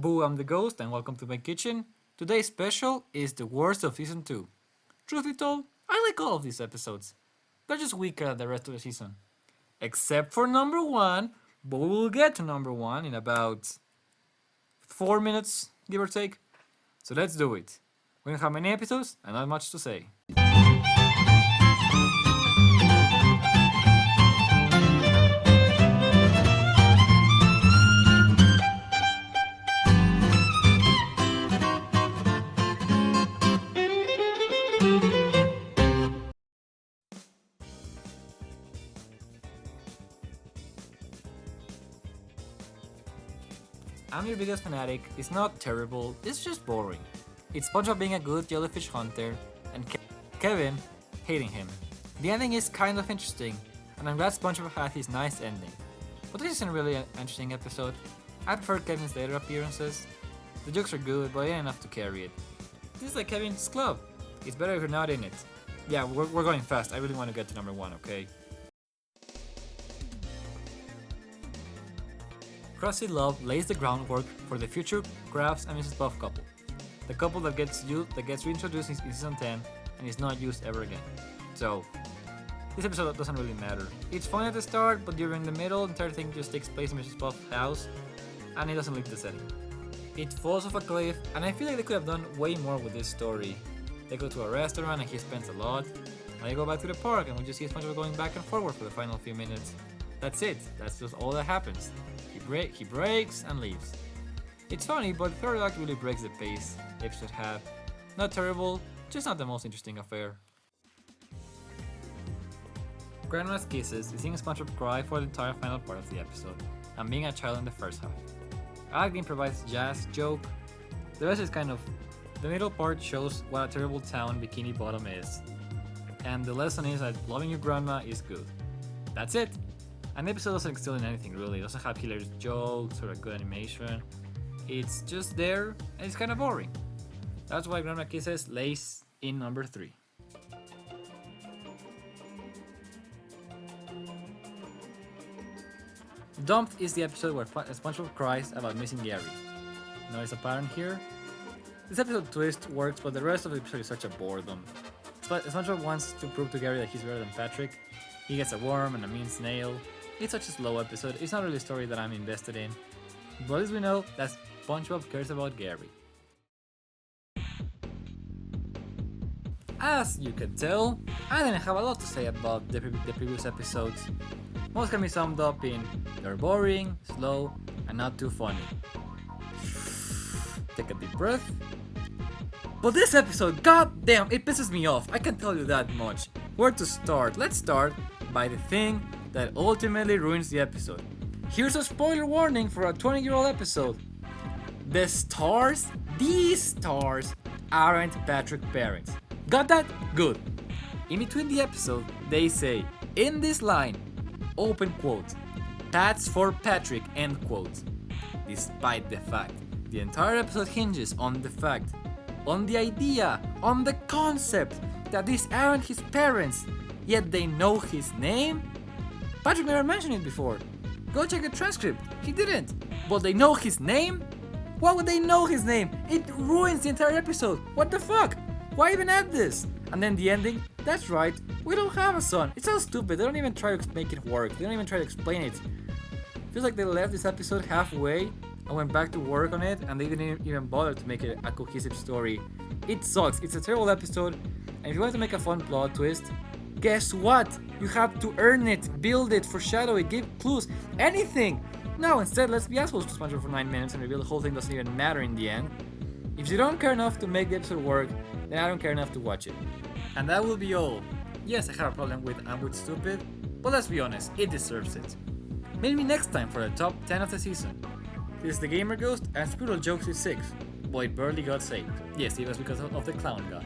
Boo, I'm the ghost and welcome to my kitchen. Today's special is the worst of season 2. Truth be told, I like all of these episodes. They're just weaker than the rest of the season. Except for number 1, but we will get to number 1 in about 4 minutes, give or take. So let's do it. We don't have many episodes and not much to say. I'm your biggest fanatic. It's not terrible, it's just boring. It's SpongeBob being a good jellyfish hunter and Kevin hating him. The ending is kind of interesting, and I'm glad SpongeBob had his nice ending. But this isn't really an interesting episode. I prefer Kevin's later appearances. The jokes are good, but ain't enough to carry it. This is like Kevin's club. It's better if you're not in it. Yeah, we're going fast. I really want to get to number 1, okay? Krusty Love lays the groundwork for the future Krabs and Mrs. Puff couple. The couple that gets reintroduced in season 10 and is not used ever again. So, this episode doesn't really matter. It's fun at the start, but during the middle, the entire thing just takes place in Mrs. Puff's house, and it doesn't leave the setting. It falls off a cliff, and I feel like they could have done way more with this story. They go to a restaurant and he spends a lot. Now they go back to the park and we just see SpongeBob going back and forward for the final few minutes. That's it. That's just all that happens. He breaks and leaves. It's funny, but the third act really breaks the pace the episode had. Not terrible, just not the most interesting affair. Grandma's Kisses is seeing SpongeBob cry for the entire final part of the episode, and being a child in the first half. Acting provides jazz joke. The rest is kind of... The middle part shows what a terrible town Bikini Bottom is. And the lesson is that loving your grandma is good. That's it! An episode doesn't excel in anything really, it doesn't have hilarious jokes or a good animation. It's just there and it's kind of boring. That's why Grandma Kisses lays in number 3. Dumped is the episode where SpongeBob cries about missing Gary. Notice a pattern here? This episode twist works, but the rest of the episode is such a boredom. SpongeBob wants to prove to Gary that he's better than Patrick. He gets a worm and a mean snail. It's such a slow episode, it's not really a story that I'm invested in. But at least we know that SpongeBob cares about Gary. As you can tell, I didn't have a lot to say about the previous episodes. Most can be summed up in they're boring, slow, and not too funny. Take a deep breath. But this episode, goddamn, it pisses me off, I can tell you that much. Where to start? Let's start by the thing that ultimately ruins the episode. Here's a spoiler warning for a 20-year-old episode. These stars, aren't Patrick's parents. Got that? Good. In between the episode, they say, in this line, open quote, "That's for Patrick," end quote. Despite the fact, the entire episode hinges on the fact, on the idea, on the concept that these aren't his parents, yet they know his name? Patrick never mentioned it before. Go check the transcript. He didn't. But they know his name? Why would they know his name? It ruins the entire episode. What the fuck? Why even add this? And then the ending? That's right. We don't have a son. It's so stupid. They don't even try to make it work. They don't even try to explain it. Feels like they left this episode halfway and went back to work on it, and they didn't even bother to make it a cohesive story. It sucks. It's a terrible episode. And if you want to make a fun plot twist, guess what? You have to earn it, build it, foreshadow it, give clues, anything! No, instead, let's be assholes to SpongeBob for 9 minutes and reveal the whole thing doesn't even matter in the end. If you don't care enough to make the episode work, then I don't care enough to watch it. And that will be all. Yes, I have a problem with I'm with stupid, but let's be honest, it deserves it. Maybe next time for the top 10 of the season. This is the Gamer Ghost, and Squirrel Jokes is 6. Boy, it barely got saved. Yes, it was because of the clown guy.